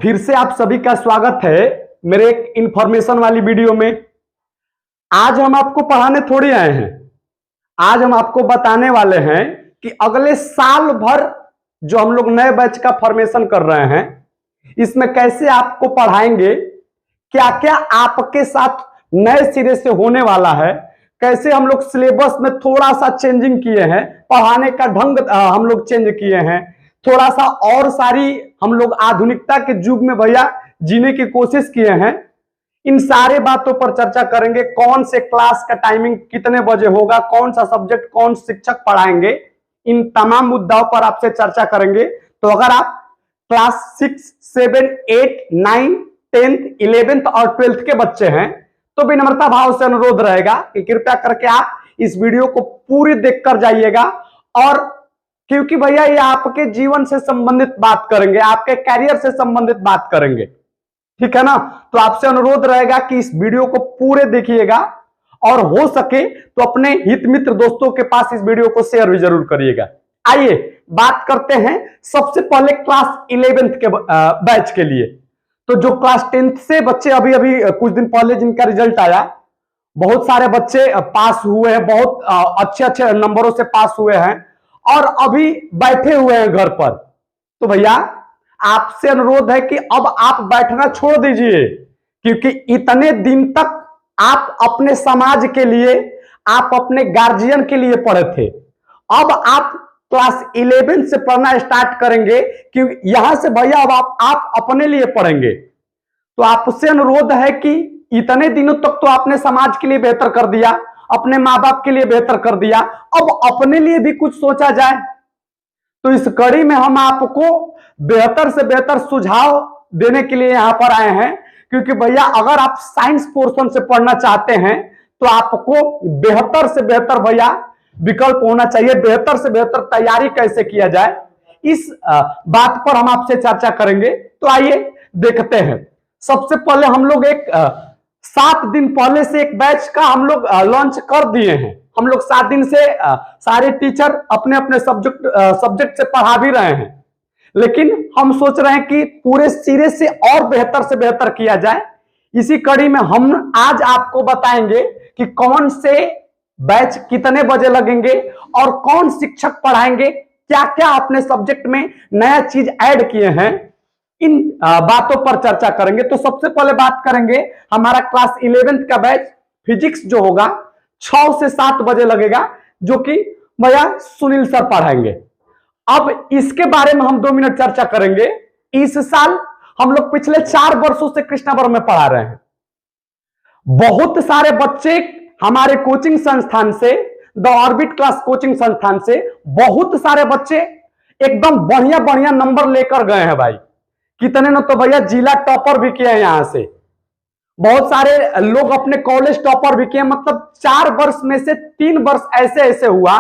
फिर से आप सभी का स्वागत है मेरे एक इंफॉर्मेशन वाली वीडियो में। आज हम आपको पढ़ाने थोड़ी आए हैं, आज हम आपको बताने वाले हैं कि अगले साल भर जो हम लोग नए बैच का फॉर्मेशन कर रहे हैं, इसमें कैसे आपको पढ़ाएंगे, क्या क्या आपके साथ नए सिरे से होने वाला है, कैसे हम लोग सिलेबस में थोड़ा सा चेंजिंग किए हैं, पढ़ाने का ढंग हम लोग चेंज किए हैं, थोड़ा सा और सारी हम लोग आधुनिकता के युग में भैया जीने की कोशिश किए हैं। इन सारे बातों पर चर्चा करेंगे। कौन से क्लास का टाइमिंग कितने बजे होगा, कौन सा सब्जेक्ट कौन शिक्षक पढ़ाएंगे, इन तमाम मुद्दाओं पर आपसे चर्चा करेंगे। तो अगर आप क्लास 6, 7, 8, 9, 10th, 11th और 12th के बच्चे हैं तो विनम्रता भाव से अनुरोध रहेगा कि कृपया करके आप इस वीडियो को पूरी देखकर जाइएगा। और क्योंकि भैया ये आपके जीवन से संबंधित बात करेंगे, आपके कैरियर से संबंधित बात करेंगे, ठीक है ना। तो आपसे अनुरोध रहेगा कि इस वीडियो को पूरे देखिएगा और हो सके तो अपने हित मित्र दोस्तों के पास इस वीडियो को शेयर भी जरूर करिएगा। आइए बात करते हैं सबसे पहले क्लास 11th के बैच के लिए। तो जो क्लास 10th से बच्चे अभी कुछ दिन पहले जिनका रिजल्ट आया, बहुत सारे बच्चे पास हुए हैं, बहुत अच्छे अच्छे नंबरों से पास हुए हैं और अभी बैठे हुए हैं घर पर। तो भैया आपसे अनुरोध है कि अब आप बैठना छोड़ दीजिए, क्योंकि इतने दिन तक आप अपने समाज के लिए, आप अपने गार्जियन के लिए पढ़े थे। अब आप क्लास 11 से पढ़ना स्टार्ट करेंगे, क्योंकि यहां से भैया अब आप अपने लिए पढ़ेंगे। तो आपसे अनुरोध है कि इतने दिनों तक तो आपने समाज के लिए बेहतर कर दिया, अपने माँ बाप के लिए बेहतर कर दिया, अब अपने लिए भी कुछ सोचा जाए। तो इस कड़ी में हम आपको बेहतर से बेहतर सुझाव देने के लिए यहां पर आए हैं, क्योंकि भैया अगर आप साइंस पोर्शन से पढ़ना चाहते हैं तो आपको बेहतर से बेहतर भैया विकल्प होना चाहिए। बेहतर से बेहतर तैयारी कैसे किया जाए, इस बात पर हम आपसे चर्चा करेंगे। तो आइए देखते हैं। सबसे पहले हम लोग एक 7 दिन पहले से एक बैच का हम लोग लॉन्च कर दिए हैं। हम लोग 7 दिन से सारे टीचर अपने अपने सब्जेक्ट से पढ़ा भी रहे हैं, लेकिन हम सोच रहे हैं कि पूरे सिरे से और बेहतर से बेहतर किया जाए। इसी कड़ी में हम आज आपको बताएंगे कि कौन से बैच कितने बजे लगेंगे और कौन शिक्षक पढ़ाएंगे, क्या क्या अपने सब्जेक्ट में नया चीज ऐड किए हैं, इन बातों पर चर्चा करेंगे। तो सबसे पहले बात करेंगे हमारा क्लास 11th का बैच फिजिक्स जो होगा 6 से 7 बजे लगेगा, जो कि भैया सुनील सर पढ़ाएंगे। अब इसके बारे में हम 2 मिनट चर्चा करेंगे। इस साल हम लोग पिछले 4 वर्षों से कृष्णावर में पढ़ा रहे हैं। बहुत सारे बच्चे हमारे कोचिंग संस्थान से, द ऑर्बिट क्लास कोचिंग संस्थान से बहुत सारे बच्चे एकदम बढ़िया बढ़िया नंबर लेकर गए हैं भाई। कितने ने तो भैया जिला टॉपर भी किए हैं यहां से, बहुत सारे लोग अपने कॉलेज टॉपर भी किए। मतलब 4 वर्ष में से 3 वर्ष ऐसे ऐसे हुआ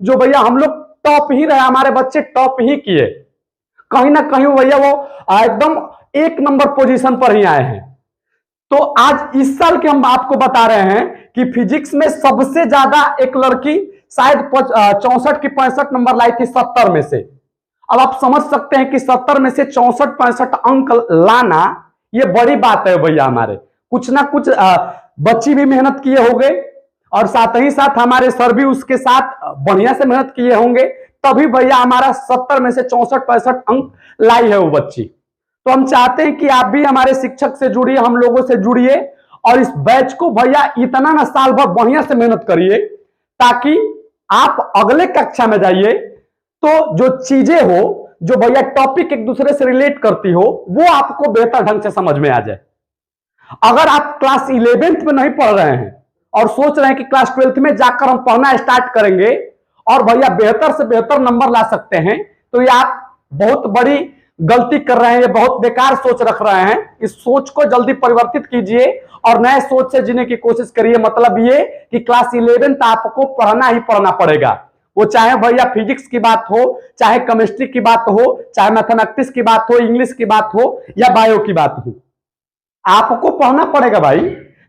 जो भैया हम लोग टॉप ही रहे, हमारे बच्चे टॉप ही किए। कहीं ना कहीं भैया वो एकदम 1 नंबर पोजीशन पर ही आए हैं। तो आज इस साल के हम आपको बता रहे हैं कि फिजिक्स में सबसे ज्यादा एक लड़की शायद 64 की 65 नंबर लाई थी 70 में से। अब आप समझ सकते हैं कि 70 में से 64-65 अंक लाना ये बड़ी बात है भैया। हमारे कुछ ना कुछ बच्ची भी मेहनत किए होंगे और साथ ही साथ हमारे सर भी उसके साथ बढ़िया से मेहनत किए होंगे, तभी भैया हमारा 70 में से 64-65 अंक लाई है वो बच्ची। तो हम चाहते हैं कि आप भी हमारे शिक्षक से जुड़िए, हम लोगों से जुड़िए और इस बैच को भैया इतना ना साल भर बढ़िया से मेहनत करिए, ताकि आप अगले कक्षा में जाइए तो जो चीजें हो, जो भैया टॉपिक एक दूसरे से रिलेट करती हो, वो आपको बेहतर ढंग से समझ में आ जाए। अगर आप क्लास 11th में नहीं पढ़ रहे हैं और सोच रहे हैं कि क्लास 12th में जाकर हम पढ़ना स्टार्ट करेंगे और भैया बेहतर से बेहतर नंबर ला सकते हैं, तो ये आप बहुत बड़ी गलती कर रहे हैं, ये बहुत बेकार सोच रख रहे हैं। इस सोच को जल्दी परिवर्तित कीजिए और नए सोच से जीने की कोशिश करिए। मतलब ये कि क्लास 11th आपको पढ़ना ही पढ़ना पड़ेगा, वो चाहे भैया फिजिक्स की बात हो, चाहे केमिस्ट्री की बात हो, चाहे मैथमेटिक्स की बात हो, इंग्लिश की बात हो या बायो की बात हो, आपको पढ़ना पड़ेगा भाई।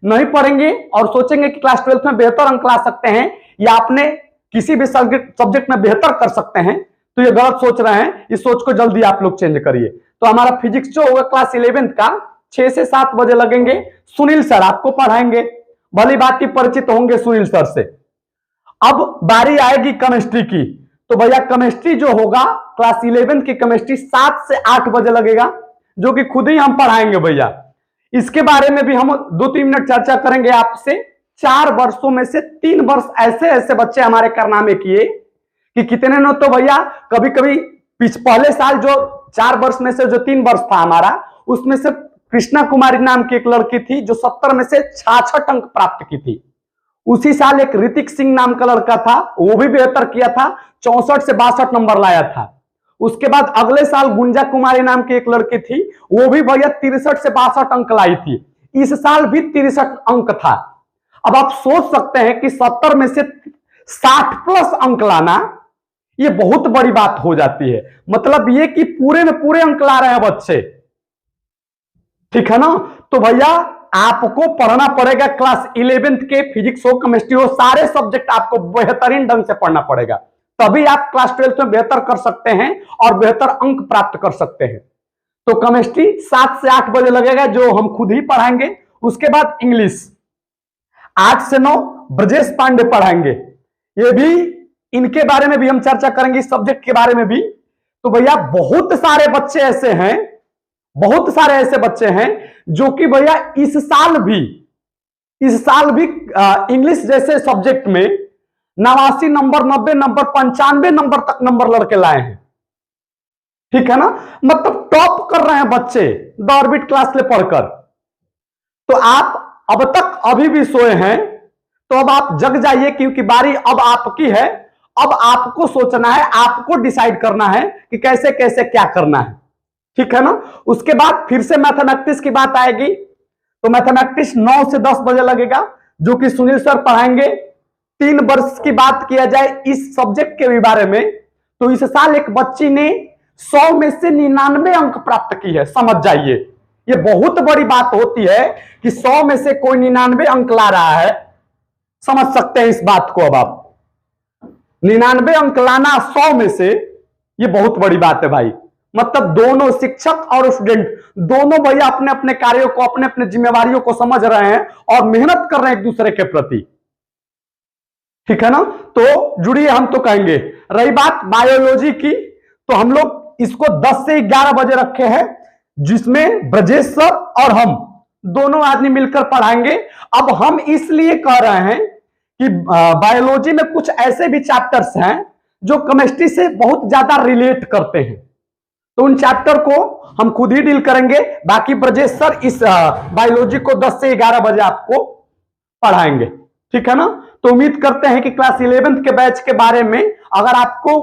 नहीं पढ़ेंगे और सोचेंगे कि क्लास 12th में बेहतर अंक ला सकते हैं या आपने किसी भी सब्जेक्ट में बेहतर कर सकते हैं, तो ये गलत सोच रहे हैं। इस सोच को जल्दी आप लोग चेंज करिए। तो हमारा फिजिक्स जो होगा क्लास 11th का 6 से 7 बजे लगेंगे। सुनील सर आपको पढ़ाएंगे, भली बात की परिचित होंगे सुनील सर से। अब बारी आएगी केमिस्ट्री की, तो भैया केमिस्ट्री जो होगा क्लास 11th की केमिस्ट्री 7 से 8 बजे लगेगा, जो कि खुद ही हम पढ़ाएंगे भैया। इसके बारे में भी हम 2-3 मिनट चर्चा करेंगे आपसे। 4 वर्षों में से 3 वर्ष ऐसे ऐसे बच्चे हमारे कारनामे किए कि कितने न, तो भैया कभी कभी पहले साल जो 4 वर्ष में से जो 3 वर्ष था हमारा, उसमें से कृष्णा कुमारी नाम की एक लड़की थी जो 70 में से 66 अंक प्राप्त की थी। उसी साल एक ऋतिक सिंह नाम का लड़का था, वो भी बेहतर किया था, 64 से 62 नंबर लाया था। उसके बाद अगले साल गुंजा कुमारी नाम की एक लड़की थी, वो भी भैया 63 से 62 अंक लाई थी। इस साल भी 63 अंक था। अब आप सोच सकते हैं कि 70 में से 60 प्लस अंक लाना ये बहुत बड़ी बात हो जाती है। मतलब ये कि पूरे में पूरे अंक ला रहे हैं बच्चे, ठीक है ना। तो भैया आपको पढ़ना पड़ेगा क्लास 11th के फिजिक्स हो, केमिस्ट्री हो, सारे सब्जेक्ट आपको बेहतरीन ढंग से पढ़ना पड़ेगा, तभी आप क्लास 12th में बेहतर कर सकते हैं और बेहतर अंक प्राप्त कर सकते हैं। तो केमिस्ट्री 7 से 8 बजे लगेगा, जो हम खुद ही पढ़ाएंगे। उसके बाद इंग्लिश 8 से 9 ब्रजेश पांडे पढ़ाएंगे। ये भी, इनके बारे में भी हम चर्चा करेंगे, इस सब्जेक्ट के बारे में भी। तो भैया बहुत सारे बच्चे ऐसे हैं, बहुत सारे ऐसे बच्चे हैं जो कि भैया इस साल भी इंग्लिश जैसे सब्जेक्ट में 89 नंबर, 90 नंबर, 95 नंबर तक नंबर लड़के लाए हैं, ठीक है ना। मतलब टॉप कर रहे हैं बच्चे 10वीं क्लास से पढ़कर। तो आप अब तक अभी भी सोए हैं, तो अब आप जग जाइए, क्योंकि बारी अब आपकी है। अब आपको सोचना है, आपको डिसाइड करना है कि कैसे कैसे क्या करना है, ठीक है ना। उसके बाद फिर से मैथमेटिक्स की बात आएगी, तो मैथमेटिक्स 9 से 10 बजे लगेगा, जो कि सुनील सर पढ़ाएंगे। 3 वर्ष की बात किया जाए इस सब्जेक्ट के बारे में, तो इस साल एक बच्ची ने 100 में से 99 अंक प्राप्त की है। समझ जाइए, ये बहुत बड़ी बात होती है कि 100 में से कोई 99 अंक ला रहा है। समझ सकते हैं इस बात को। अब आप 99 अंक लाना 100 में से, ये बहुत बड़ी बात है भाई। मतलब दोनों शिक्षक और स्टूडेंट दोनों भैया अपने अपने कार्यों को, अपने अपने जिम्मेवारियों को समझ रहे हैं और मेहनत कर रहे हैं एक दूसरे के प्रति, ठीक है ना। तो जुड़िए, हम तो कहेंगे। रही बात बायोलॉजी की, तो हम लोग इसको 10 से 11 बजे रखे हैं, जिसमें ब्रजेश सर और हम दोनों आदमी मिलकर पढ़ाएंगे। अब हम इसलिए कह रहे हैं कि बायोलॉजी में कुछ ऐसे भी चैप्टर्स हैं जो केमिस्ट्री से बहुत ज्यादा रिलेट करते हैं, तो उन चैप्टर को हम खुद ही डील करेंगे। बाकी ब्रजेश सर इस बायोलॉजी को 10 से 11 बजे आपको पढ़ाएंगे, ठीक है ना। तो उम्मीद करते हैं कि क्लास 11th के बैच के बारे में अगर आपको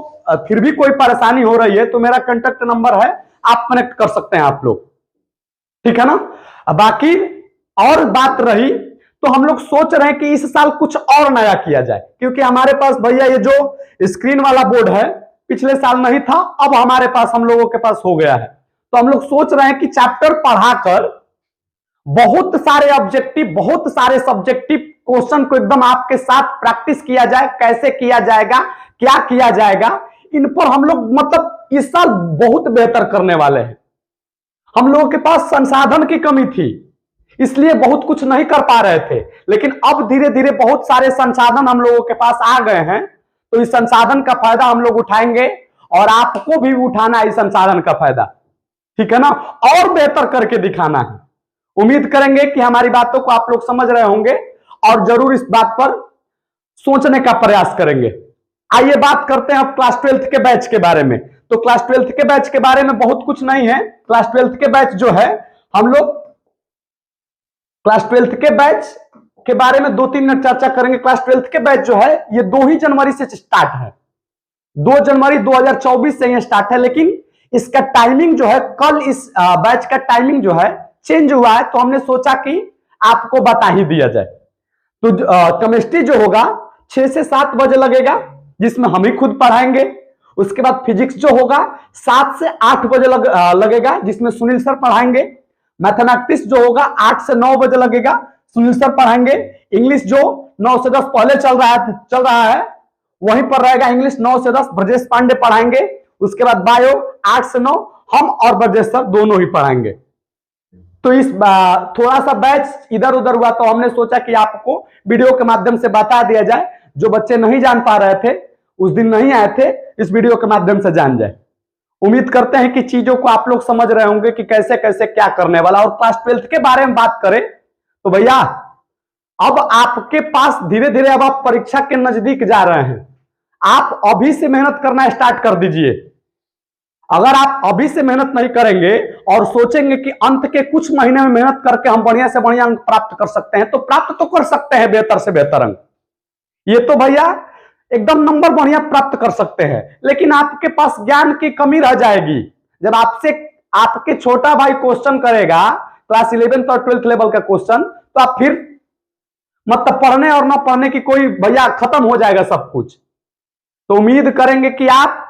फिर भी कोई परेशानी हो रही है, तो मेरा कांटेक्ट नंबर है, आप कनेक्ट कर सकते हैं आप लोग, ठीक है ना। बाकी और बात रही, तो हम लोग सोच रहे हैं कि इस साल कुछ और नया किया जाए, क्योंकि हमारे पास भैया ये जो स्क्रीन वाला बोर्ड है पिछले साल नहीं था, अब हमारे पास, हम लोगों के पास हो गया है। तो हम लोग सोच रहे हैं कि चैप्टर पढ़ाकर बहुत सारे ऑब्जेक्टिव, बहुत सारे सब्जेक्टिव क्वेश्चन को एकदम आपके साथ प्रैक्टिस किया जाए। कैसे किया जाएगा, क्या किया जाएगा, इन पर हम लोग मतलब इस साल बहुत बेहतर करने वाले हैं। हम लोगों के पास संसाधन की कमी थी, इसलिए बहुत कुछ नहीं कर पा रहे थे, लेकिन अब धीरे धीरे बहुत सारे संसाधन हम लोगों के पास आ गए हैं। तो इस संसाधन का फायदा हम लोग उठाएंगे और आपको भी उठाना है इस संसाधन का फायदा, ठीक है ना, और बेहतर करके दिखाना है। उम्मीद करेंगे कि हमारी बातों को आप लोग समझ रहे होंगे और जरूर इस बात पर सोचने का प्रयास करेंगे। आइए बात करते हैं अब क्लास 12th के बैच के बारे में। तो क्लास 12th के बैच के बारे में बहुत कुछ नहीं है। क्लास 12th के बैच जो है, हम लोग क्लास 12th के बैच के बारे में 2-3 मिनट चर्चा करेंगे। क्लास 12th के बैच जो है ये 2 ही जनवरी से स्टार्ट है, 2 जनवरी 2024 से ये स्टार्ट है, लेकिन इसका टाइमिंग जो है, कल इस बैच का टाइमिंग जो है चेंज हुआ है, तो हमने सोचा कि आपको बता ही दिया जाए। तो केमिस्ट्री जो होगा 6 से 7 बजे लगेगा, जिसमें हम ही खुद पढ़ाएंगे। उसके बाद फिजिक्स जो होगा 7 से 8 बजे लगेगा, जिसमें सुनील सर पढ़ाएंगे। मैथमेटिक्स जो होगा 8 से 9 बजे लगेगा, सुनील सर पढ़ाएंगे। इंग्लिश जो 9 से 10 पहले चल रहा है वहीं पर रहेगा, इंग्लिश 9 से 10 ब्रजेश पांडे पढ़ाएंगे। उसके बाद बायो 8 से 9 हम और ब्रजेश सर दोनों ही पढ़ाएंगे। तो इस थोड़ा सा बैच इधर उधर हुआ तो हमने सोचा कि आपको वीडियो के माध्यम से बता दिया जाए, जो बच्चे नहीं जान पा रहे थे, उस दिन नहीं आए थे, इस वीडियो के माध्यम से जान जाए। उम्मीद करते हैं कि चीजों को आप लोग समझ रहे होंगे कि कैसे कैसे क्या करने वाला। और क्लास 12th के बारे में बात करें तो भैया अब आपके पास धीरे धीरे अब आप परीक्षा के नजदीक जा रहे हैं। आप अभी से मेहनत करना स्टार्ट कर दीजिए। अगर आप अभी से मेहनत नहीं करेंगे और सोचेंगे कि अंत के कुछ महीने में मेहनत करके हम बढ़िया से बढ़िया अंक प्राप्त कर सकते हैं, तो प्राप्त तो कर सकते हैं बेहतर से बेहतर अंक। ये तो भैया एकदम नंबर बढ़िया प्राप्त कर सकते हैं, लेकिन आपके पास ज्ञान की कमी रह जाएगी। जब आपसे आपके छोटा भाई क्वेश्चन करेगा क्लास 11th और 12th लेवल का क्वेश्चन, तो आप फिर मतलब पढ़ने और ना पढ़ने की कोई भैया खत्म हो जाएगा सब कुछ। तो उम्मीद करेंगे कि आप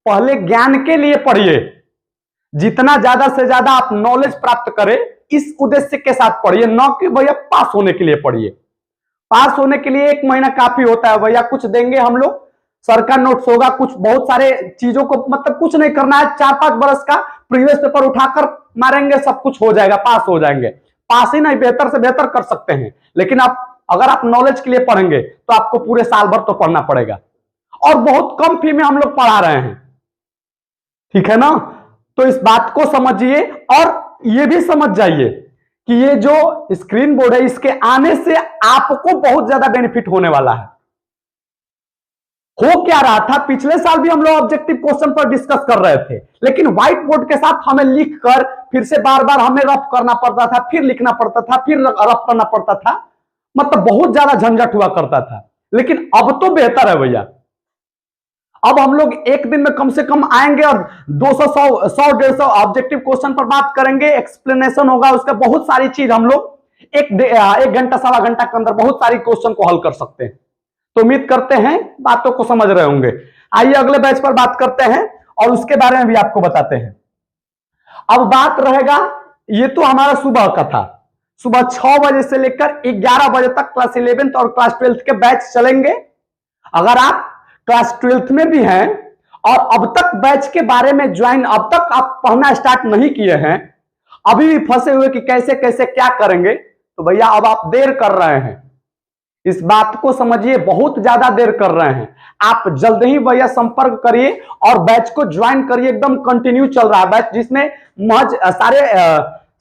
पहले ज्ञान के लिए पढ़िए, जितना ज्यादा से ज्यादा आप नॉलेज प्राप्त करें इस उद्देश्य के साथ पढ़िए, न कि भैया पास होने के लिए पढ़िए। पास होने के लिए 1 महीना काफी होता है भैया, कुछ देंगे हम लोग, सर का नोट्स होगा, कुछ बहुत सारे चीजों को मतलब कुछ नहीं करना है, 4-5 बरस का प्रीवियस पेपर उठाकर मारेंगे, सब कुछ हो जाएगा, पास हो जाएंगे। पास ही नहीं, बेहतर से बेहतर कर सकते हैं। लेकिन आप अगर आप नॉलेज के लिए पढ़ेंगे तो आपको पूरे साल भर तो पढ़ना पड़ेगा, और बहुत कम फी में हम लोग पढ़ा रहे हैं, ठीक है ना। तो इस बात को समझिए और ये भी समझ जाइए कि ये जो स्क्रीन बोर्ड है, इसके आने से आपको बहुत ज्यादा बेनिफिट होने वाला है। हो क्या रहा था, पिछले साल भी हम लोग ऑब्जेक्टिव क्वेश्चन पर डिस्कस कर रहे थे, लेकिन व्हाइट बोर्ड के साथ हमें लिख कर फिर से बार बार हमें रफ करना पड़ता था, फिर लिखना पड़ता था, फिर रफ करना पड़ता था, मतलब बहुत ज्यादा झंझट हुआ करता था। लेकिन अब तो बेहतर है भैया, अब हम लोग एक दिन में कम से कम आएंगे और 200 100 150 ऑब्जेक्टिव क्वेश्चन पर बात करेंगे, एक्सप्लेनेशन होगा उसका, बहुत सारी चीज हम लोग एक घंटा सवा घंटा के अंदर बहुत सारी क्वेश्चन को हल कर सकते हैं। तो उम्मीद करते हैं बातों को समझ रहे होंगे। आइए अगले बैच पर बात करते हैं और उसके बारे में भी आपको बताते हैं। अब बात रहेगा, ये तो हमारा सुबह का था, सुबह 6 बजे से लेकर 11 बजे तक क्लास 11th और क्लास 12th के बैच चलेंगे। अगर आप क्लास 12th में भी हैं और अब तक बैच के बारे में ज्वाइन, अब तक आप पढ़ना स्टार्ट नहीं किए हैं, अभी भी फंसे हुए कि कैसे कैसे क्या करेंगे, तो भैया अब आप देर कर रहे हैं। इस बात को समझिए, बहुत ज्यादा देर कर रहे हैं। आप जल्द ही भैया संपर्क करिए और बैच को ज्वाइन करिए। एकदम कंटिन्यू चल रहा है बैच, जिसमें महज सारे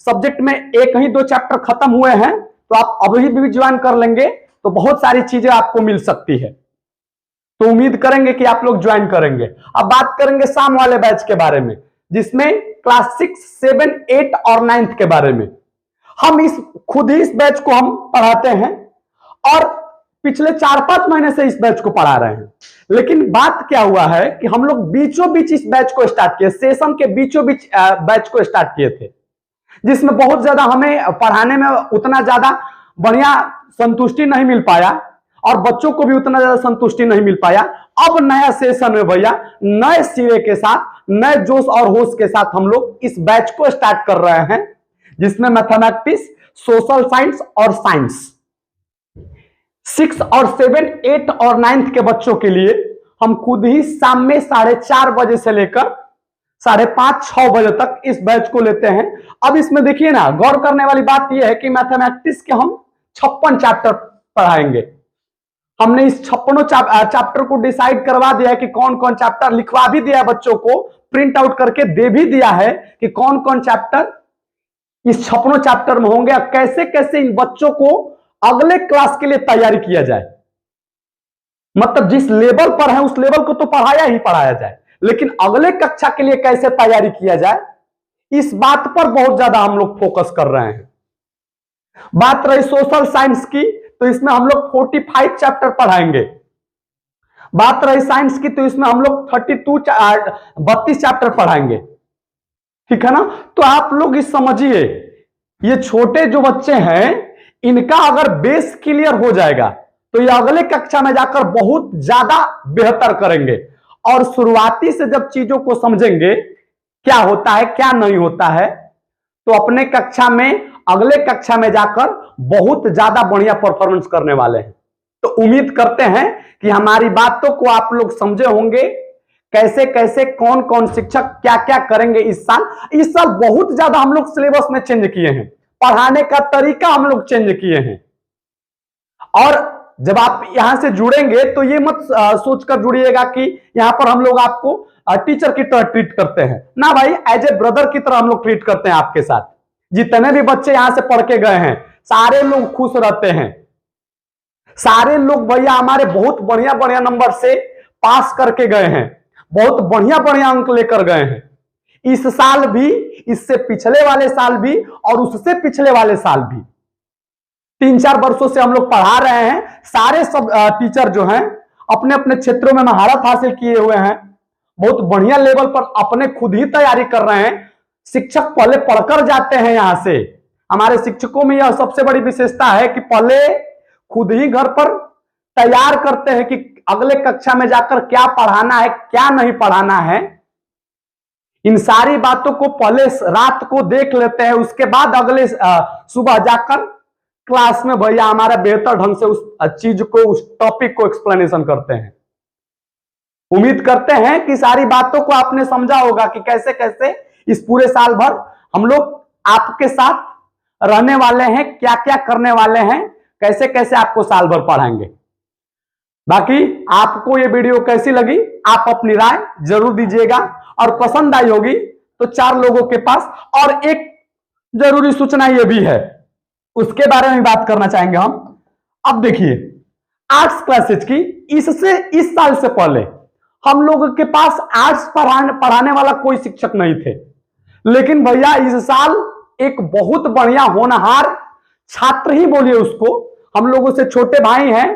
सब्जेक्ट में 1 ही 2 चैप्टर खत्म हुए हैं। तो आप अभी भी ज्वाइन कर लेंगे तो बहुत सारी चीजें आपको मिल सकती है। तो उम्मीद करेंगे कि आप लोग ज्वाइन करेंगे। अब बात करेंगे शाम वाले बैच के बारे में, जिसमें क्लास 6, 7, 8 और 9th के बारे में। हम खुद ही इस बैच को हम पढ़ाते हैं और पिछले 4-5 महीने से इस बैच को पढ़ा रहे हैं। लेकिन बात क्या हुआ है कि हम लोग बीचों बीच इस बैच को स्टार्ट किए, सेशन के बीचों बीच बैच को स्टार्ट किए थे, जिसमें बहुत ज्यादा हमें पढ़ाने में उतना ज्यादा बढ़िया संतुष्टि नहीं मिल पाया और बच्चों को भी उतना ज्यादा संतुष्टि नहीं मिल पाया। अब नया सेशन में भैया नए सिरे के साथ, नए जोश और होश के साथ हम लोग इस बैच को स्टार्ट कर रहे हैं, जिसमें मैथमेटिक्स, सोशल साइंस और साइंस 6 और 7, 8 और 9th के बच्चों के लिए हम खुद ही शाम में 4:30 बजे से लेकर 5:30-6 बजे तक इस बैच को लेते हैं। अब इसमें देखिए ना, गौर करने वाली बात यह है कि मैथमेटिक्स के हम 56 चैप्टर पढ़ाएंगे। हमने इस 56 चैप्टर को डिसाइड करवा दिया है कि कौन कौन चैप्टर, लिखवा भी दिया बच्चों को, प्रिंट आउट करके दे भी दिया है कि कौन कौन चैप्टर इस 56 चैप्टर में होंगे, कैसे कैसे इन बच्चों को अगले क्लास के लिए तैयारी किया जाए। मतलब जिस लेवल पर है उस लेवल को तो पढ़ाया ही पढ़ाया जाए, लेकिन अगले कक्षा के लिए कैसे तैयारी किया जाए, इस बात पर बहुत ज्यादा हम लोग फोकस कर रहे हैं। बात रही सोशल साइंस की, तो इसमें हम लोग 45 चैप्टर पढ़ाएंगे। बात रही साइंस की, तो इसमें हम लोग 32 चैप्टर पढ़ाएंगे, ठीक है ना। तो आप लोग इस समझिए, ये छोटे जो बच्चे हैं इनका अगर बेस क्लियर हो जाएगा तो ये अगले कक्षा में जाकर बहुत ज्यादा बेहतर करेंगे। और शुरुआती से जब चीजों को समझेंगे क्या होता है क्या नहीं होता है, तो अपने कक्षा में, अगले कक्षा में जाकर बहुत ज्यादा बढ़िया परफॉर्मेंस करने वाले हैं। तो उम्मीद करते हैं कि हमारी बातों को आप लोग समझे होंगे, कैसे कैसे कौन कौन शिक्षक क्या क्या करेंगे इस साल बहुत ज्यादा हम लोग सिलेबस में चेंज किए हैं, पढ़ाने का तरीका हम लोग चेंज किए हैं। और जब आप यहां से जुड़ेंगे तो ये मत सोचकर जुड़िएगा कि यहां पर हम लोग आपको टीचर की तरह ट्रीट करते हैं ना भाई, एज ए ब्रदर की तरह हम लोग ट्रीट करते हैं आपके साथ। जितने भी बच्चे यहां से पढ़ के गए हैं सारे लोग खुश रहते हैं, सारे लोग भैया हमारे बहुत बढ़िया बढ़िया नंबर से पास करके गए हैं, बहुत बढ़िया बढ़िया अंक लेकर गए हैं। इस साल भी, इससे पिछले वाले साल भी और उससे पिछले वाले साल भी 3-4 वर्षों से हम लोग पढ़ा रहे हैं। सारे सब टीचर जो हैं अपने अपने क्षेत्रों में महारत हासिल किए हुए हैं, बहुत बढ़िया लेवल पर अपने खुद ही तैयारी कर रहे हैं। शिक्षक पहले पढ़कर जाते हैं यहां से। हमारे शिक्षकों में यह सबसे बड़ी विशेषता है कि पहले खुद ही घर पर तैयार करते हैं कि अगले कक्षा में जाकर क्या पढ़ाना है क्या नहीं पढ़ाना है। इन सारी बातों को पहले रात को देख लेते हैं, उसके बाद अगले सुबह जाकर क्लास में भैया हमारा बेहतर ढंग से उस चीज को, उस टॉपिक को एक्सप्लेनेशन करते हैं। उम्मीद करते हैं कि सारी बातों को आपने समझा होगा कि कैसे कैसे इस पूरे साल भर हम लोग आपके साथ रहने वाले हैं, क्या क्या करने वाले हैं, कैसे कैसे आपको साल भर पढ़ाएंगे। बाकी आपको ये वीडियो कैसी लगी आप अपनी राय जरूर दीजिएगा, और पसंद आई होगी तो 4 लोगों के पास। और एक जरूरी सूचना ये भी है, उसके बारे में बात करना चाहेंगे हम। अब देखिए, आर्ट्स क्लासेज की इस साल से पहले हम लोगों के पास आर्ट्स पढ़ाने वाला कोई शिक्षक नहीं थे, लेकिन भैया इस साल एक बहुत बढ़िया होनहार छात्र ही बोलिए उसको, हम लोगों से छोटे भाई हैं,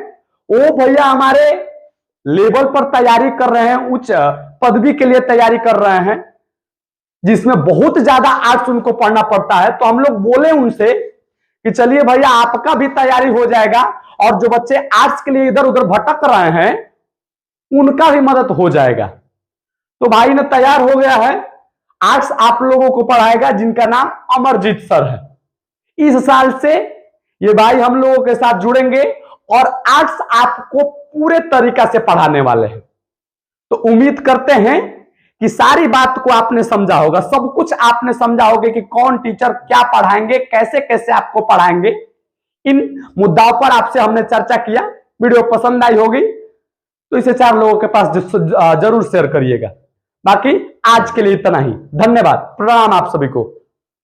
वो भैया हमारे लेवल पर तैयारी कर रहे हैं, उच्च पदवी के लिए तैयारी कर रहे हैं, जिसमें बहुत ज्यादा आर्ट्स उनको पढ़ना पड़ता है। तो हम लोग बोले उनसे कि चलिए भैया आपका भी तैयारी हो जाएगा, और जो बच्चे आर्ट्स के लिए इधर उधर भटक रहे हैं उनका भी मदद हो जाएगा। तो भाई ने तैयार हो गया है, आर्ट्स आप लोगों को पढ़ाएगा, जिनका नाम अमरजीत सर है। इस साल से ये भाई हम लोगों के साथ जुड़ेंगे और आर्ट्स आपको पूरे तरीका से पढ़ाने वाले हैं। तो उम्मीद करते हैं कि सारी बात को आपने समझा होगा, सब कुछ आपने समझा होगा कि कौन टीचर क्या पढ़ाएंगे, कैसे कैसे आपको पढ़ाएंगे। इन मुद्दाओं पर आपसे हमने चर्चा किया। वीडियो पसंद आई होगी तो इसे 4 लोगों के पास जरूर शेयर करिएगा। बाकी आज के लिए इतना ही, धन्यवाद, प्रणाम आप सभी को।